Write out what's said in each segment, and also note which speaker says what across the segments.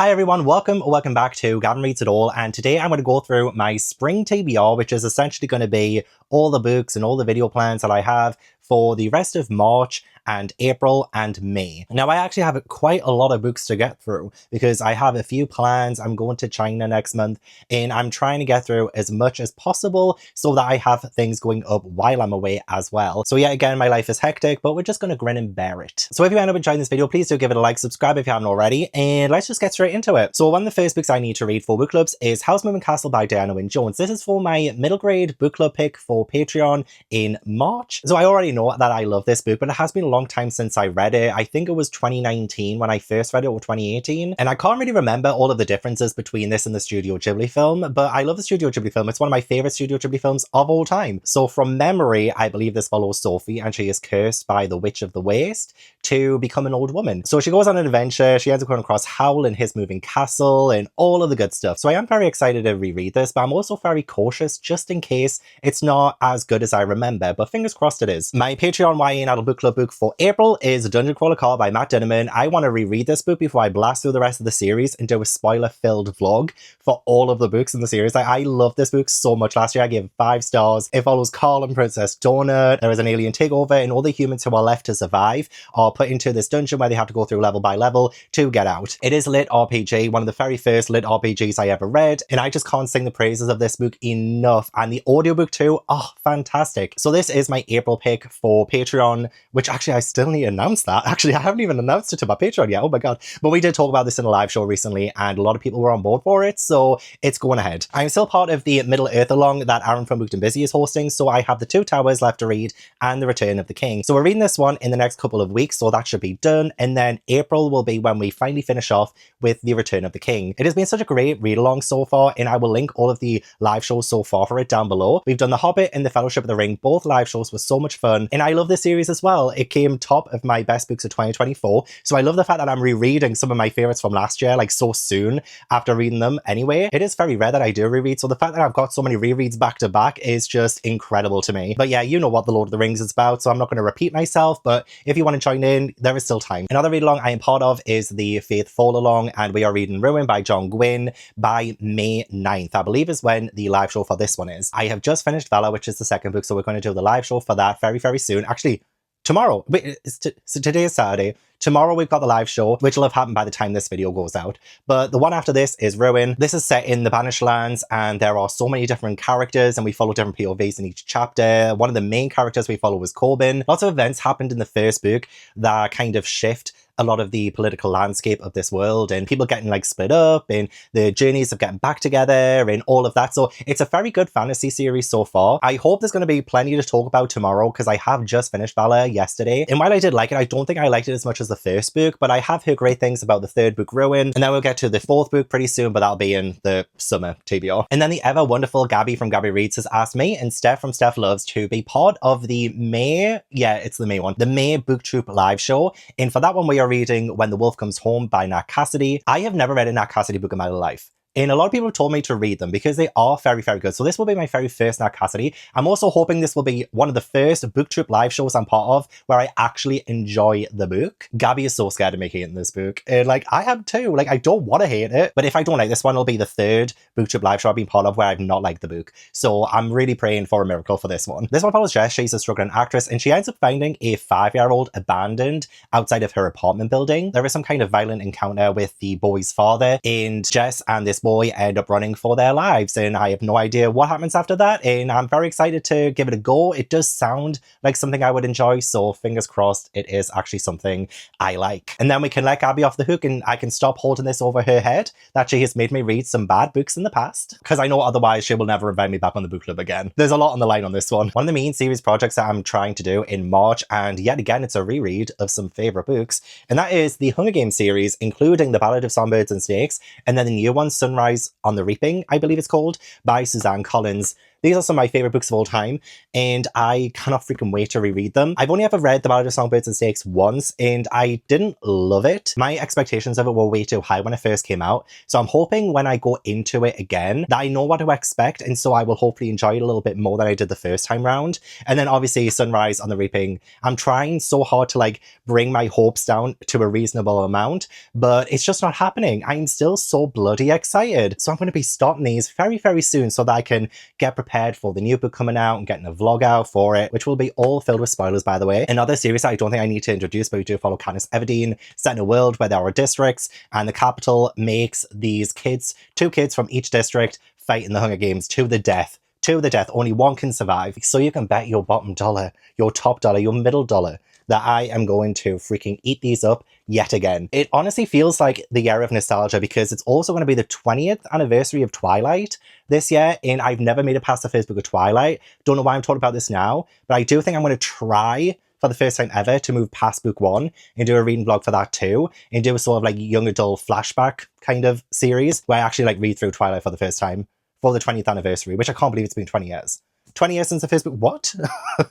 Speaker 1: Hi everyone, welcome back to Gavin Reads It All, and today I'm going to go through my spring TBR, which is essentially going to be all the books and all the video plans that I have for the rest of March and April and May. Now I actually have quite a lot of books to get through because I have a few plans. I'm going to China next month and I'm trying to get through as much as possible so that I have things going up while I'm away as well. So yeah, again, my life is hectic, but we're just going to grin and bear it. So if you end up enjoying this video, please do give it a like, subscribe if you haven't already, and let's just get straight into it. So one of the first books I need to read for book clubs is House Moving Castle by Diana Wynne Jones. This is for my middle grade book club pick for Patreon in March. So I already know that I love this book, but it has been a long time since I read it. I think it was 2019 when I first read it, or 2018. And I can't really remember all of the differences between this and the Studio Ghibli film, but I love the Studio Ghibli film. It's one of my favorite Studio Ghibli films of all time. So from memory, I believe this follows Sophie and she is cursed by the Witch of the Waste to become an old woman. So she goes on an adventure. She ends up coming across Howl and his moving castle and all of the good stuff. So I am very excited to reread this, but I'm also very cautious just in case it's not as good as I remember, but fingers crossed it is. My Patreon YA and Adult Book Club book for April is Dungeon Crawler Call by Matt Dinnerman. I want to reread this book before I blast through the rest of the series and do a spoiler-filled vlog for all of the books in the series. I love this book so much. Last year I gave it 5 stars. It follows Carl and Princess Donut. There is an alien takeover and all the humans who are left to survive are put into this dungeon where they have to go through level by level to get out. It is lit RPG, one of the very first lit RPGs I ever read, and I just can't sing the praises of this book enough. And the audiobook too, oh, fantastic. So this is my April pick for Patreon, which actually I still need to announce that. Actually, I haven't even announced it to my Patreon yet. Oh my god. But we did talk about this in a live show recently and a lot of people were on board for it, so it's going ahead. I'm still part of the Middle Earth along that Aaron from Booked and Busy is hosting, so I have The Two Towers left to read and The Return of the King. So we're reading this one in the next couple of weeks, so that should be done, and then April will be when we finally finish off with The Return of the King. It has been such a great read along so far, and I will link all of the live shows so far for it down below. We've done The Hobbit and The Fellowship of the Ring. Both live shows were so much fun, and I love this series as well. It came top of my best books of 2024, so I love the fact that I'm rereading some of my favorites from last year, like so soon after reading them anyway. It is very rare that I do reread, so the fact that I've got so many rereads back to back is just incredible to me. But yeah, you know what The Lord of the Rings is about, so I'm not going to repeat myself, but if you want to join in, there is still time. Another read along I am part of is the Faith Fall Along, and we are reading Ruin by John Gwynne by May 9th, I believe is when the live show for this one is. I have just finished Vala, which is the second book, so we're going to do the live show for that very, very soon. Actually, tomorrow. Wait, so today is Saturday. Tomorrow we've got the live show, which will have happened by the time this video goes out. But the one after this is Ruin. This is set in the Banished Lands, and there are so many different characters, and we follow different POVs in each chapter. One of the main characters we follow is Corbin. Lots of events happened in the first book that kind of shift a lot of the political landscape of this world, and people getting like split up, and the journeys of getting back together, and all of that. So it's a very good fantasy series so far. I hope there's going to be plenty to talk about tomorrow, because I have just finished Vala yesterday, and while I did like it, I don't think I liked it as much as the first book, but I have heard great things about the third book, Ruin, and then we'll get to the fourth book pretty soon, but that'll be in the summer TBR. And then the ever wonderful Gabby from Gabby Reads has asked me and Steph from Steph Loves to be part of the May, yeah, it's the May one, the May BookTube live show, and for that one we are reading When the Wolf Comes Home by Nat Cassidy. I have never read a Nat Cassidy book in my life, and a lot of people have told me to read them because they are very, very good. So this will be my very first Nat Cassidy. I'm also hoping this will be one of the first BookTube live shows I'm part of where I actually enjoy the book. Gabby is so scared of me hating this book. And like, I am too. Like, I don't want to hate it. But if I don't like this one, it'll be the third BookTube live show I've been part of where I've not liked the book. So I'm really praying for a miracle for this one. This one follows Jess. She's a struggling actress, and she ends up finding a 5-year-old abandoned outside of her apartment building. There is some kind of violent encounter with the boy's father, and Jess and this boy end up running for their lives, and I have no idea what happens after that, and I'm very excited to give it a go. It does sound like something I would enjoy, so fingers crossed it is actually something I like. And then we can let Gabby off the hook, and I can stop holding this over her head that she has made me read some bad books in the past, because I know otherwise she will never invite me back on the book club again. There's a lot on the line on this one. One of the main series projects that I'm trying to do in March, and yet again it's a reread of some favourite books, and that is the Hunger Games series, including The Ballad of Songbirds and Snakes, and then the new one, Sunrise on the Reaping, I believe it's called, by Suzanne Collins. These are some of my favourite books of all time, and I cannot freaking wait to reread them. I've only ever read The Ballad of Songbirds and Snakes once, and I didn't love it. My expectations of it were way too high when it first came out, so I'm hoping when I go into it again that I know what to expect, and so I will hopefully enjoy it a little bit more than I did the first time round. And then obviously Sunrise on the Reaping. I'm trying so hard to like bring my hopes down to a reasonable amount, but it's just not happening. I'm still so bloody excited. So I'm going to be starting these very, very soon so that I can get prepared for the new book coming out and getting a vlog out for it, which will be all filled with spoilers, by the way. Another series that I don't think I need to introduce, but we do follow Katniss Everdeen, set in a world where there are districts, and the capital makes these kids, 2 kids from each district, fight in the Hunger Games to the death. To the death. Only one can survive. So you can bet your bottom dollar, your top dollar, your middle dollar that I am going to freaking eat these up yet again. It honestly feels like the year of nostalgia because it's also going to be the 20th anniversary of Twilight this year, and I've never made it past the first book of Twilight. Don't know why I'm talking about this now, but I do think I'm going to try for the first time ever to move past book 1 and do a reading vlog for that too, and do a sort of like young adult flashback kind of series where I actually like read through Twilight for the first time for the 20th anniversary, which I can't believe it's been 20 years. 20 years since the first book, what?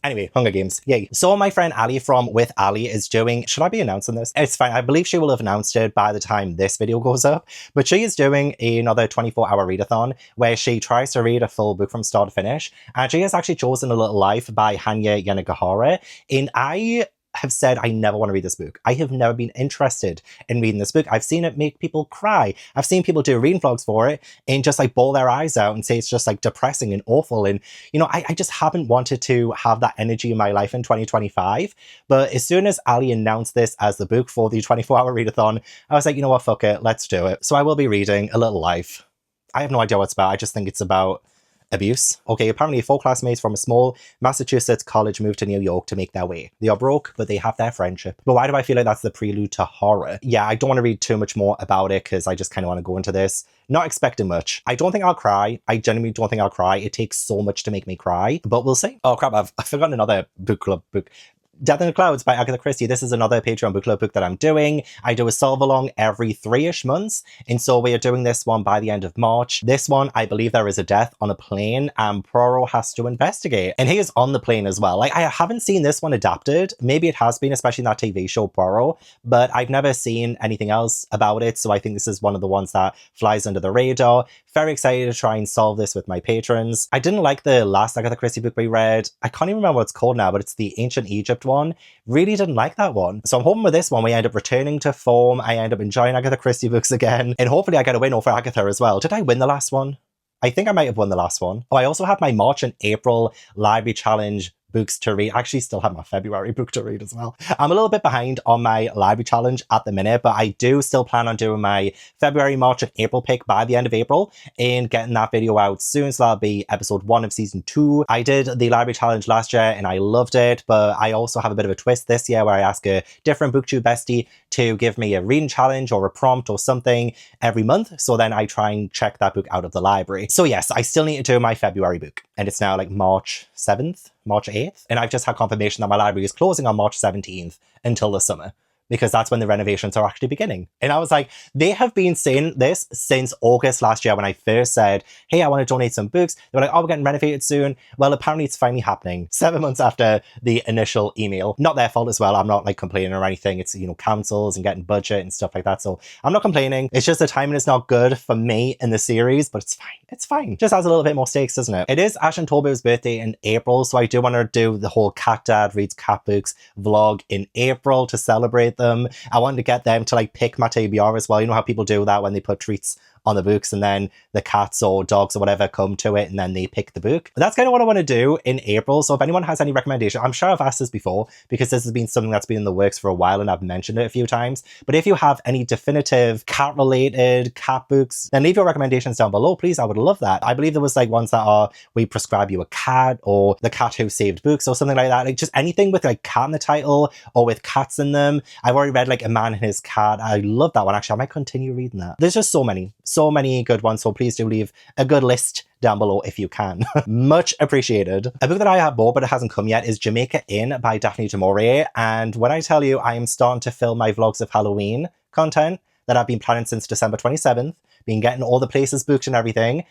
Speaker 1: Anyway, Hunger Games, yay. So my friend Allie from With Allie is doing, should I be announcing this? It's fine, I believe she will have announced it by the time this video goes up, but she is doing another 24-hour readathon where she tries to read a full book from start to finish, and she has actually chosen A Little Life by Hanya Yanagihara, and I have said I never want to read this book. I have never been interested in reading this book. I've seen it make people cry. I've seen people do reading vlogs for it and just like bawl their eyes out and say it's just like depressing and awful. And, you know, I just haven't wanted to have that energy in my life in 2025. But as soon as Allie announced this as the book for the 24-hour readathon, I was like, you know what, fuck it, let's do it. So I will be reading A Little Life. I have no idea what it's about. I just think it's about abuse. Okay, apparently 4 classmates from a small Massachusetts college moved to New York to make their way. They are broke, but they have their friendship. But why do I feel like that's the prelude to horror? Yeah, I don't want to read too much more about it because I just kind of want to go into this not expecting much. I don't think I'll cry. I genuinely don't think I'll cry. It takes so much to make me cry, but we'll see. Oh crap, I've forgotten another book club book. Death in the Clouds by Agatha Christie. This is another Patreon book club book that I'm doing. I do a solve along every 3-ish months, and so we are doing this one by the end of March. This one, I believe there is a death on a plane and Poirot has to investigate, and he is on the plane as well. Like, I haven't seen this one adapted. Maybe it has been, especially in that TV show Poirot, but I've never seen anything else about it, so I think this is one of the ones that flies under the radar. Very excited to try and solve this with my patrons. I didn't like the last Agatha Christie book we read. I can't even remember what it's called now, but it's the Ancient Egypt one. Really didn't like that one. So I'm hoping with this one, we end up returning to form. I end up enjoying Agatha Christie books again. And hopefully I get a win over Agatha as well. Did I win the last one? I think I might have won the last one. Oh, I also have my March and April Library Challenge books to read. I actually still have my February book to read as well. I'm a little bit behind on my library challenge at the minute, but I do still plan on doing my February, March and April pick by the end of April and getting that video out soon. So that'll be episode 1 of season 2. I did the library challenge last year and I loved it, but I also have a bit of a twist this year where I ask a different BookTube bestie to give me a reading challenge or a prompt or something every month. So then I try and check that book out of the library. So yes, I still need to do my February book, and it's now like March 7th. March 8th, and I've just had confirmation that my library is closing on March 17th until the summer, because that's when the renovations are actually beginning. And I was like, they have been saying this since August last year when I first said, hey, I want to donate some books. They were like, oh, we're getting renovated soon. Well, apparently it's finally happening 7 months after the initial email. Not their fault as well. I'm not like complaining or anything. It's, you know, councils and getting budget and stuff like that. So I'm not complaining. It's just the timing is not good for me in the series, but it's fine. It's fine. Just has a little bit more stakes, doesn't it? It is Ashlyn Tolbo's birthday in April, so I do want to do the whole Cat Dad Reads Cat Books vlog in April to celebrate them. I wanted to get them to like pick my TBR as well. You know how people do that when they put treats on the books and then the cats or dogs or whatever come to it and then they pick the book. But that's kind of what I want to do in April. So if anyone has any recommendation, I'm sure I've asked this before because this has been something that's been in the works for a while and I've mentioned it a few times. But if you have any definitive cat related cat books, then leave your recommendations down below, please. I would love that. I believe there was like ones that are, we prescribe you a cat, or the cat who saved books or something like that. Like just anything with like cat in the title or with cats in them. I've already read like A Man and His Cat. I love that one. Actually, I might continue reading that. There's just so many good ones. So please do leave a good list down below if you can. Much appreciated. A book that I have bought but it hasn't come yet is Jamaica Inn by Daphne du Maurier. And when I tell you I am starting to film my vlogs of Halloween content that I've been planning since December 27th, been getting all the places booked and everything,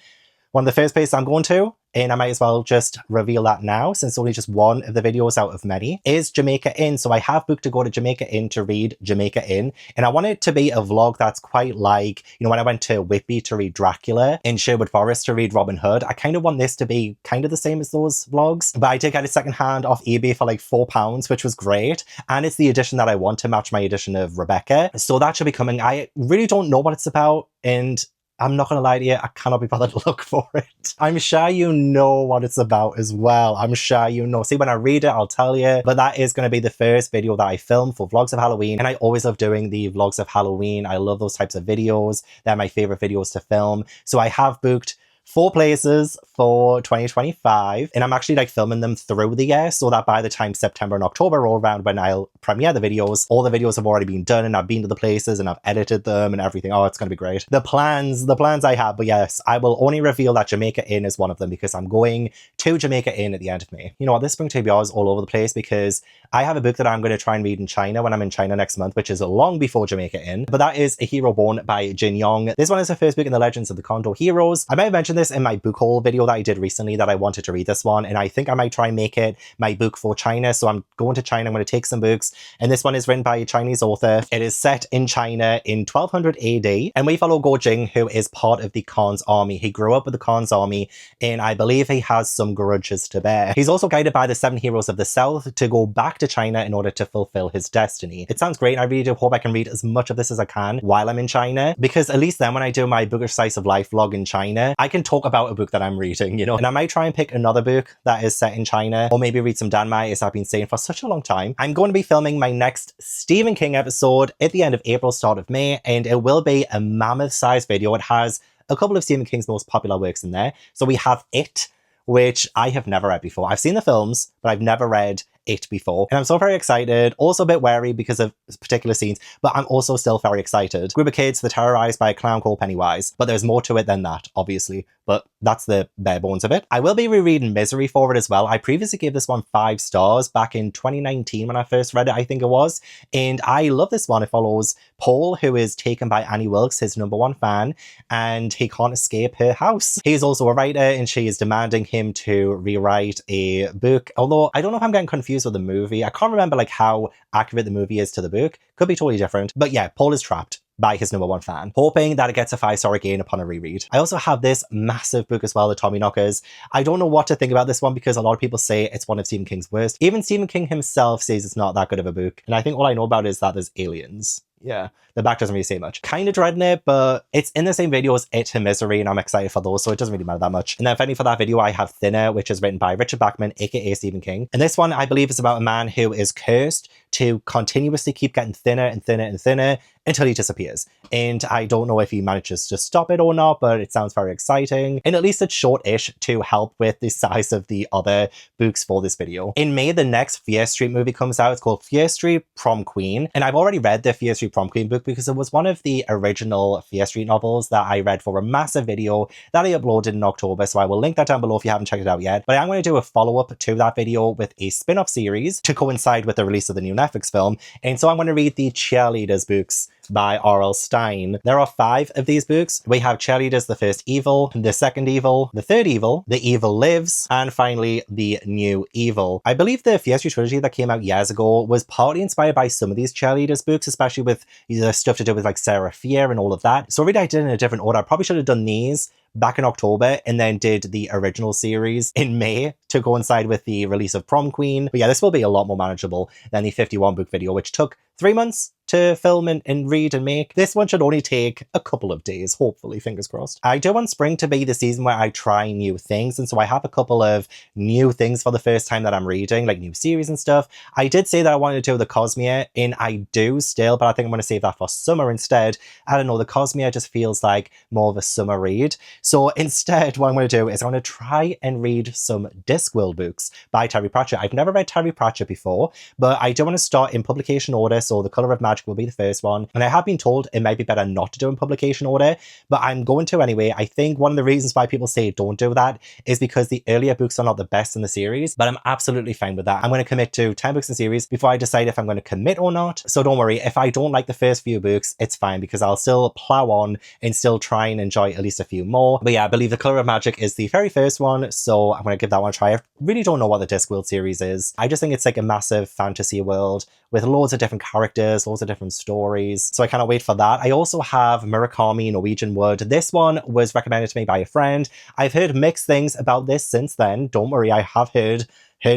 Speaker 1: one of the first places I'm going to, and I might as well just reveal that now since only just one of the videos out of many, is Jamaica Inn. So I have booked to go to Jamaica Inn to read Jamaica Inn, and I want it to be a vlog that's quite like, you know, when I went to Whitby to read Dracula, in Sherwood Forest to read Robin Hood. I kind of want this to be kind of the same as those vlogs, but I did get it secondhand off eBay for like £4, which was great, and it's the edition that I want to match my edition of Rebecca, so that should be coming. I really don't know what it's about, and I'm not going to lie to you, I cannot be bothered to look for it. I'm sure you know what it's about as well. I'm sure you know. See, when I read it, I'll tell you. But that is going to be the first video that I film for Vlogs of Halloween. And I always love doing the Vlogs of Halloween. I love those types of videos. They're my favorite videos to film. So I have booked 4 places for 2025, and I'm actually like filming them through the year so that by the time September and October roll around when I'll premiere the videos, all the videos have already been done and I've been to the places and I've edited them and everything. Oh, it's going to be great. The plans I have, but yes, I will only reveal that Jamaica Inn is one of them because I'm going to Jamaica Inn at the end of May. You know what, this spring TBR is all over the place because I have a book that I'm going to try and read in China when I'm in China next month, which is long before Jamaica Inn, but that is A Hero Born by Jin Yong. This one is the first book in the Legends of the Kondo Heroes. I might have mentioned this in my book haul video that I did recently that I wanted to read this one, and I think I might try and make it my book for China. So I'm going to China, I'm going to take some books, and this one is written by a Chinese author. It is set in China in 1200 AD, and we follow Guo Jing, who is part of the Khan's army. He grew up with the Khan's army, and I believe he has some grudges to bear. He's also guided by the 7 heroes of the South to go back to China in order to fulfill his destiny. It sounds great, and I really do hope I can read as much of this as I can while I'm in China, because at least then when I do my Bookish Slice of Life vlog in China, I can talk about a book that I'm reading, you know. And I might try and pick another book that is set in China, or maybe read some Danmai, as I've been saying for such a long time. I'm going to be filming my next Stephen King episode at the end of April, start of May, and it will be a mammoth-sized video. It has a couple of Stephen King's most popular works in there. So we have It, which I have never read before. I've seen the films, but I've never read It before, and I'm so very excited. Also a bit wary because of particular scenes, but I'm also still very excited. Group of kids, they're terrorized by a clown called Pennywise, but there's more to it than that, obviously, but that's the bare bones of it. I will be rereading Misery for it as well. I previously gave this one 5 stars back in 2019 when I first read it, I think it was, and I love this one. It follows Paul, who is taken by Annie Wilkes, his #1 fan, and he can't escape her house. He is also a writer, and she is demanding him to rewrite a book, although I don't know if I'm getting confused with the movie. I can't remember like how accurate the movie is to the book. Could be totally different. But yeah, Paul is trapped by his #1 fan, hoping that it gets a 5-star again upon a reread. I also have this massive book as well, The Tommyknockers. I don't know what to think about this one because a lot of people say it's one of Stephen King's worst. Even Stephen King himself says it's not that good of a book. And I think all I know about is that there's aliens. Yeah, the back doesn't really say much. Kind of dreading it, but it's in the same video as It and Misery, and I'm excited for those, so it doesn't really matter that much. And then finally for that video, I have Thinner, which is written by Richard Bachman, aka Stephen King. And this one, I believe, is about a man who is cursed to continuously keep getting thinner and thinner and thinner until he disappears. And I don't know if he manages to stop it or not, but it sounds very exciting. And at least it's short-ish to help with the size of the other books for this video. In May, the next Fear Street movie comes out. It's called Fear Street Prom Queen. And I've already read the Fear Street Prom Queen book because it was one of the original Fear Street novels that I read for a massive video that I uploaded in October. So I will link that down below if you haven't checked it out yet. But I'm going to do a follow-up to that video with a spin-off series to coincide with the release of the new Netflix film. And so I'm going to read the Cheerleaders books by R.L. Stein. There are 5 of these books. We have Cheerleaders, the First Evil, the Second Evil, the Third Evil, The Evil Lives, and finally the New Evil. I believe the Fear Street trilogy that came out years ago was partly inspired by some of these Cheerleaders books, especially with the stuff to do with like Sarah Fear and all of that. So really I did it in a different order. I probably should have done these back in October and then did the original series in May to coincide with the release of Prom Queen. But yeah, this will be a lot more manageable than the 51 book video, which took 3 months to film and read and make. This one should only take a couple of days, hopefully, fingers crossed. I do want spring to be the season where I try new things, and so I have a couple of new things for the first time that I'm reading, like new series and stuff. I did say that I wanted to do the Cosmere, and I do still, but I think I'm going to save that for summer instead. I don't know, the Cosmere just feels like more of a summer read. So instead, what I'm going to do is I'm going to try and read some Discworld books by Terry Pratchett. I've never read Terry Pratchett before, but I do want to start in publication order, so The Colour of Magic Magic will be the first one. And I have been told it might be better not to do in publication order, but I'm going to anyway. I think one of the reasons why people say don't do that is because the earlier books are not the best in the series, but I'm absolutely fine with that. I'm going to commit to 10 books in the series before I decide if I'm going to commit or not. So don't worry, if I don't like the first few books, it's fine because I'll still plow on and still try and enjoy at least a few more. But yeah, I believe The Color of Magic is the very first one, so I'm going to give that one a try. I really don't know what the Discworld series is. I just think it's like a massive fantasy world with loads of different characters, loads of different stories. So I cannot wait for that. I also have Murakami Norwegian Wood. This one was recommended to me by a friend. I've heard mixed things about this since then. Don't worry, I have heard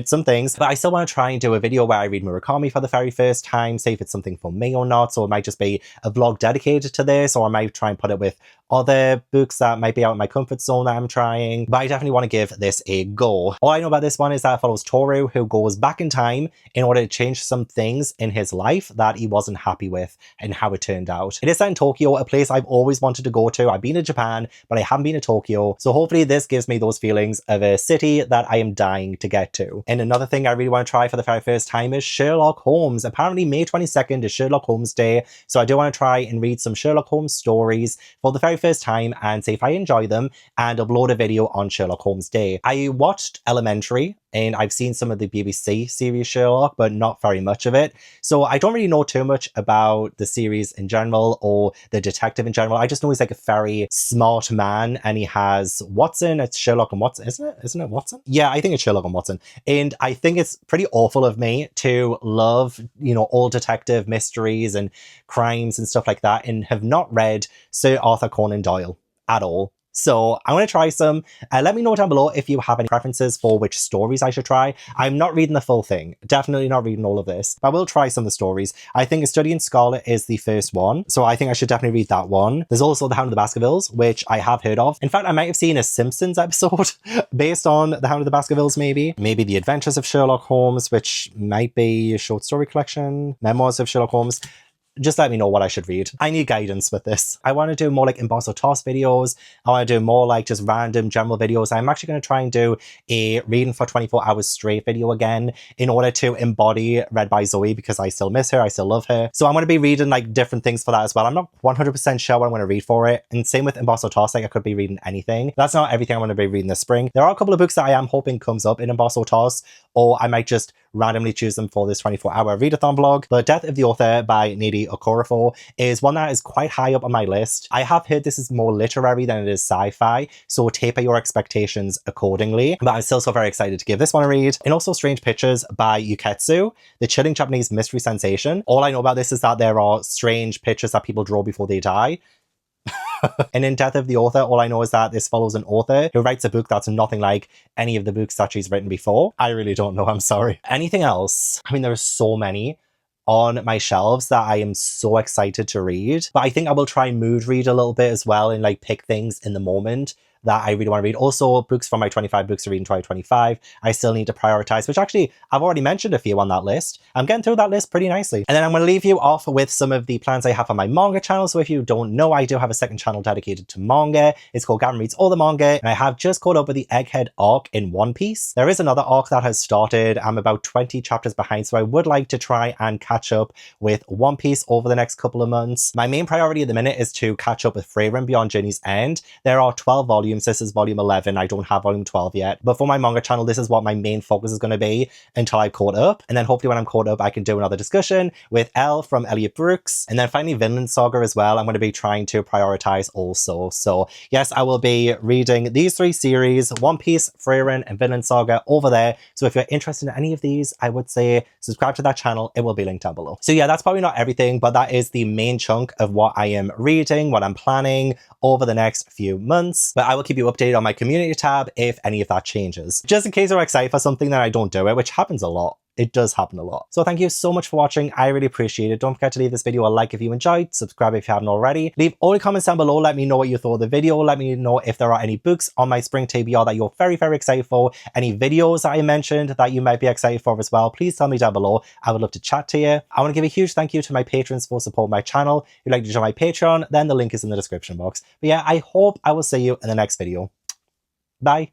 Speaker 1: some things, but I still want to try and do a video where I read Murakami for the very first time, see if it's something for me or not. So it might just be a vlog dedicated to this, or I might try and put it with other books that might be out of my comfort zone that I'm trying. But I definitely want to give this a go. All I know about this one is that it follows Toru, who goes back in time in order to change some things in his life that he wasn't happy with and how it turned out. It is set in Tokyo, a place I've always wanted to go to. I've been to Japan, but I haven't been to Tokyo. So hopefully this gives me those feelings of a city that I am dying to get to. And another thing I really want to try for the very first time is Sherlock Holmes. Apparently May 22nd is Sherlock Holmes Day, so I do want to try and read some Sherlock Holmes stories for the very first time and see if I enjoy them and upload a video on Sherlock Holmes Day. I watched Elementary and I've seen some of the BBC series Sherlock, but not very much of it. So I don't really know too much about the series in general or the detective in general. I just know he's like a very smart man and he has Watson. It's Sherlock and Watson, isn't it? Isn't it Watson? Yeah, I think it's Sherlock and Watson. And I think it's pretty awful of me to love, you know, all detective mysteries and crimes and stuff like that and have not read Sir Arthur Conan Doyle at all. So I'm going to try some. Let me know down below if you have any preferences for which stories I should try. I'm not reading the full thing. Definitely not reading all of this. But I will try some of the stories. I think A Study in Scarlet is the first one. So I think I should definitely read that one. There's also The Hound of the Baskervilles, which I have heard of. In fact, I might have seen a Simpsons episode based on The Hound of the Baskervilles, maybe. Maybe The Adventures of Sherlock Holmes, which might be a short story collection. Memoirs of Sherlock Holmes. Just let me know what I should read. I need guidance with this. I want to do more like emboss or toss videos. I want to do more like just random general videos. I'm actually going to try and do a reading for 24 hours straight video again in order to embody Read by Zoe because I still miss her. I still love her. So I'm going to be reading like different things for that as well. I'm not 100% sure what I'm going to read for it. And same with emboss or toss, like I could be reading anything. That's not everything I'm going to be reading this spring. There are a couple of books that I am hoping comes up in emboss or toss, or I might just randomly choose them for this 24-hour readathon vlog. But Death of the Author by Needy Okorafor is one that is quite high up on my list. I have heard this is more literary than it is sci-fi, so taper your expectations accordingly. But I'm still so very excited to give this one a read. And also Strange Pictures by Yuketsu, the chilling Japanese mystery sensation. All I know about this is that there are strange pictures that people draw before they die. And in Death of the Author, all I know is that this follows an author who writes a book that's nothing like any of the books that she's written before. I really don't know, I'm sorry. Anything else? I mean, there are so many on my shelves that I am so excited to read. But I think I will try and mood read a little bit as well and like pick things in the moment that I really want to read. Also, books from my 25 books to read in 2025, I still need to prioritize, which actually I've already mentioned a few on that list. I'm getting through that list pretty nicely. And then I'm going to leave you off with some of the plans I have on my manga channel. So if you don't know, I do have a second channel dedicated to manga. It's called Gavin Reads All the Manga. And I have just caught up with the Egghead arc in One Piece. There is another arc that has started. I'm about 20 chapters behind, so I would like to try and catch up with One Piece over the next couple of months. My main priority at the minute is to catch up with Frieren Beyond Journey's End. There are 12 volumes. This is volume 11. I don't have volume 12 yet. But for my manga channel, this is what my main focus is going to be until I've caught up. And then hopefully when I'm caught up, I can do another discussion with Elle from Elliot Brooks. And then finally, Vinland Saga as well. I'm going to be trying to prioritize also. So yes, I will be reading these three series, One Piece, Frieren, and Vinland Saga over there. So if you're interested in any of these, I would say subscribe to that channel. It will be linked down below. So yeah, that's probably not everything, but that is the main chunk of what I am reading, what I'm planning over the next few months. But I will keep you updated on my community tab if any of that changes. Just in case you're excited for something that I don't do it, which happens a lot. It does happen a lot. So thank you so much for watching. I really appreciate it. Don't forget to leave this video a like if you enjoyed. Subscribe if you haven't already. Leave all your comments down below. Let me know what you thought of the video. Let me know if there are any books on my spring TBR that you're very, very excited for. Any videos that I mentioned that you might be excited for as well. Please tell me down below. I would love to chat to you. I want to give a huge thank you to my patrons for supporting my channel. If you'd like to join my Patreon, then the link is in the description box. But yeah, I hope I will see you in the next video. Bye.